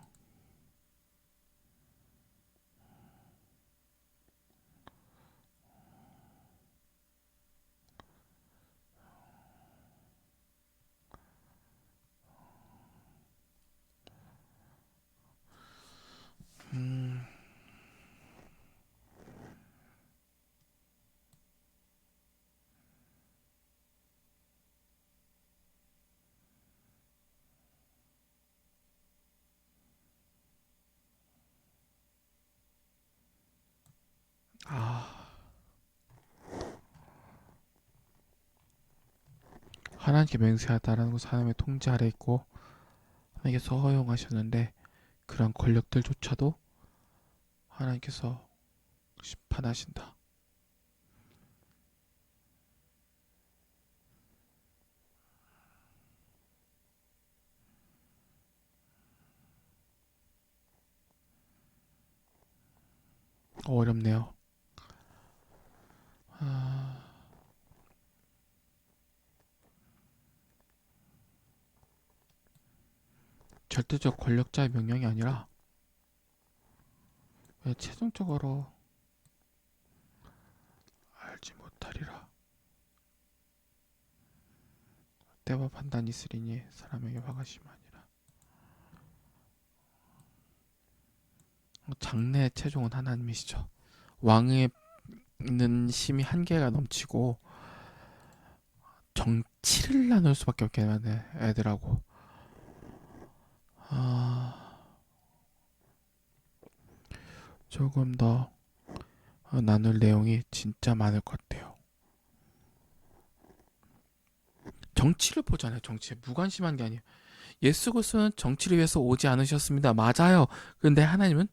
음, 아, 하나님께 맹세하다라는 것은 하나님의 통제 아래 있고 하나님께서 허용하셨는데 그런 권력들조차도 하나님께서 심판하신다. 어렵네요. 아, 절대적 권력자의 명령이 아니라 왜 최종적으로 알지 못하리라. 때와 판단이 있으리니 사람에게 화가심 아니라. 장래의 최종은 하나님이시죠. 왕의 있는 힘이 한계가 넘치고 정치를 나눌 수밖에 없게 하는 애들하고 조금 더 나눌 내용이 진짜 많을 것 같아요. 정치를 보잖아요. 정치에 무관심한 게 아니에요. 예수 그리스도는 정치를 위해서 오지 않으셨습니다. 맞아요. 그런데 하나님은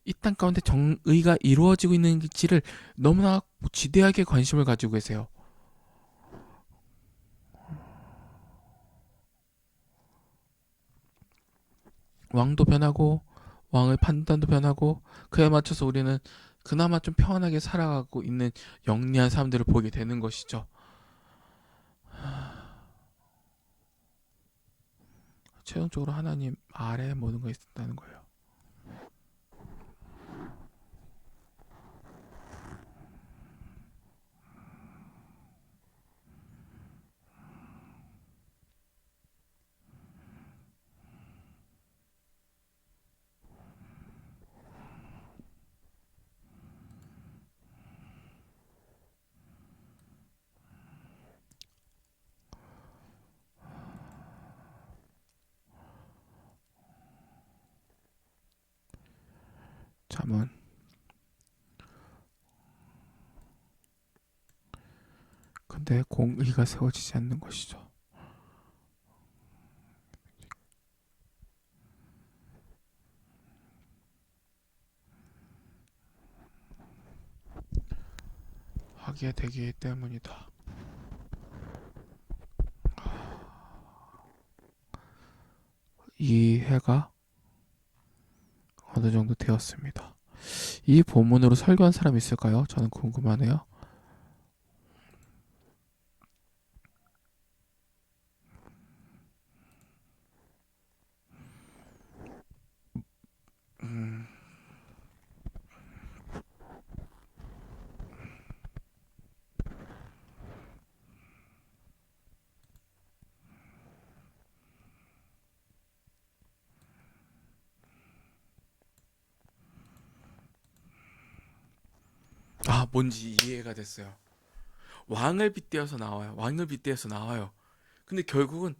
이 땅 가운데 정의가 이루어지고 있는지를 너무나 지대하게 관심을 가지고 계세요. 왕도 변하고 왕의 판단도 변하고 그에 맞춰서 우리는 그나마 좀 평안하게 살아가고 있는 영리한 사람들을 보게 되는 것이죠. 최종적으로 하나님 아래에 모든 것이 있다는 거예요. 잠언 근데 공의가 세워지지 않는 것이죠. 하게 되기 때문이다. 이해가 어느 정도 되었습니다. 이 본문으로 설교한 사람 있을까요? 저는 궁금하네요. 뭔지 이해가 됐어요. 왕을 빗대어서 나와요. 왕을 빗대어서 나와요. 근데 결국은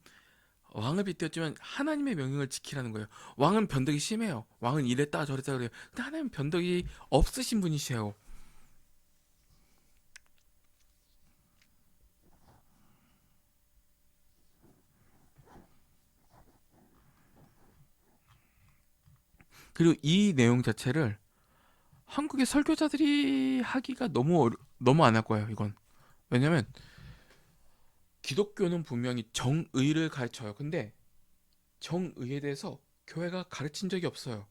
왕을 빗대었지만 하나님의 명령을 지키라는 거예요. 왕은 변덕이 심해요. 왕은 이랬다 저랬다 그래요. 근데 하나님 변덕이 없으신 분이세요. 그리고 이 내용 자체를 한국의 설교자들이 하기가 너무 안 할 거예요. 이건 왜냐면 기독교는 분명히 정의를 가르쳐요. 근데 정의에 대해서 교회가 가르친 적이 없어요.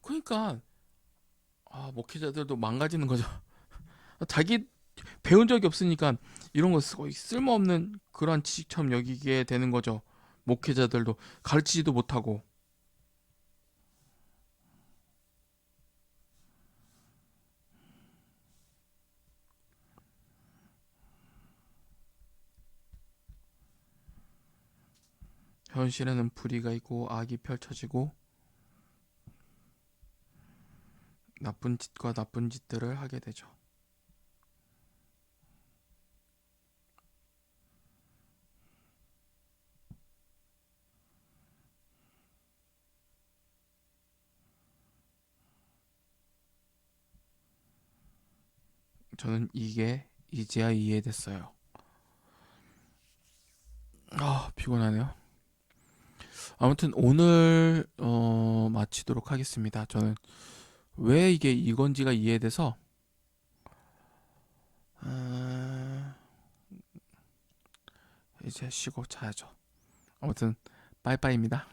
그러니까 목회자들도 망가지는 거죠. 자기 배운 적이 없으니까 이런 거 거의 쓸모없는 그런 지식처럼 여기게 되는 거죠. 목회자들도 가르치지도 못하고. 현실에는 불의가 있고 악이 펼쳐지고 나쁜 짓과 나쁜 짓들을 하게 되죠. 저는 이게 이제야 이해됐어요. 아, 피곤하네요. 아무튼 오늘 마치도록 하겠습니다. 저는 왜 이게 이건지가 이해돼서 어, 이제 쉬고 자야죠. 아무튼 빠이빠이입니다.